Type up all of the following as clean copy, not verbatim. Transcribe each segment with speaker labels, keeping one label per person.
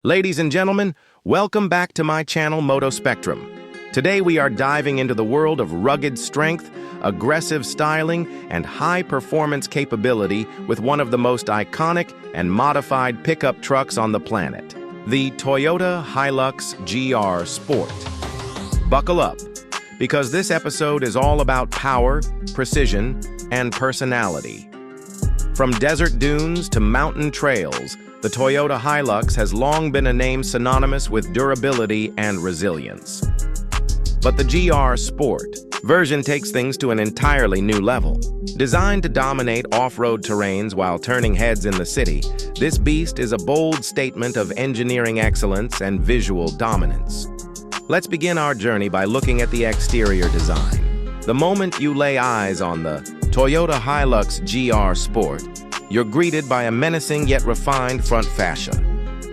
Speaker 1: Ladies and gentlemen, welcome back to my channel Motospectrum. Today we are diving into the world of rugged strength, aggressive styling, and high-performance capability with one of the most iconic and modified pickup trucks on the planet, the Toyota Hilux GR Sport. Buckle up, because this episode is all about power, precision, and personality. From desert dunes to mountain trails, the Toyota Hilux has long been a name synonymous with durability and resilience. But the GR Sport version takes things to an entirely new level. Designed to dominate off-road terrains while turning heads in the city, this beast is a bold statement of engineering excellence and visual dominance. Let's begin our journey by looking at the exterior design. The moment you lay eyes on the Toyota Hilux GR Sport, you're greeted by a menacing yet refined front fascia.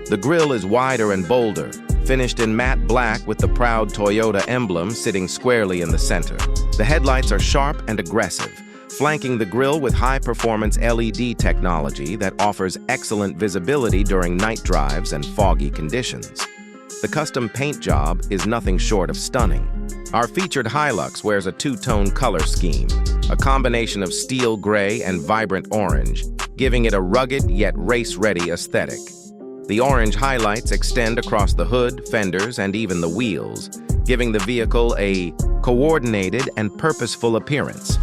Speaker 1: The grille is wider and bolder, finished in matte black with the proud Toyota emblem sitting squarely in the center. The headlights are sharp and aggressive, flanking the grille with high-performance LED technology that offers excellent visibility during night drives and foggy conditions. The custom paint job is nothing short of stunning. Our featured Hilux wears a two-tone color scheme, a combination of steel gray and vibrant orange, giving it a rugged yet race-ready aesthetic. The orange highlights extend across the hood, fenders, and even the wheels, giving the vehicle a coordinated and purposeful appearance.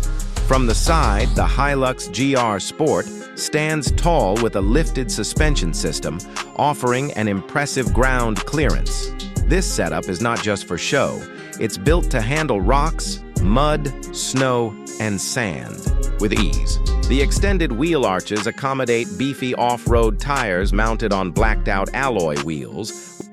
Speaker 1: From the side, the Hilux GR Sport stands tall with a lifted suspension system, offering an impressive ground clearance. This setup is not just for show. It's built to handle rocks, mud, snow, and sand with ease. The extended wheel arches accommodate beefy off-road tires mounted on blacked-out alloy wheels,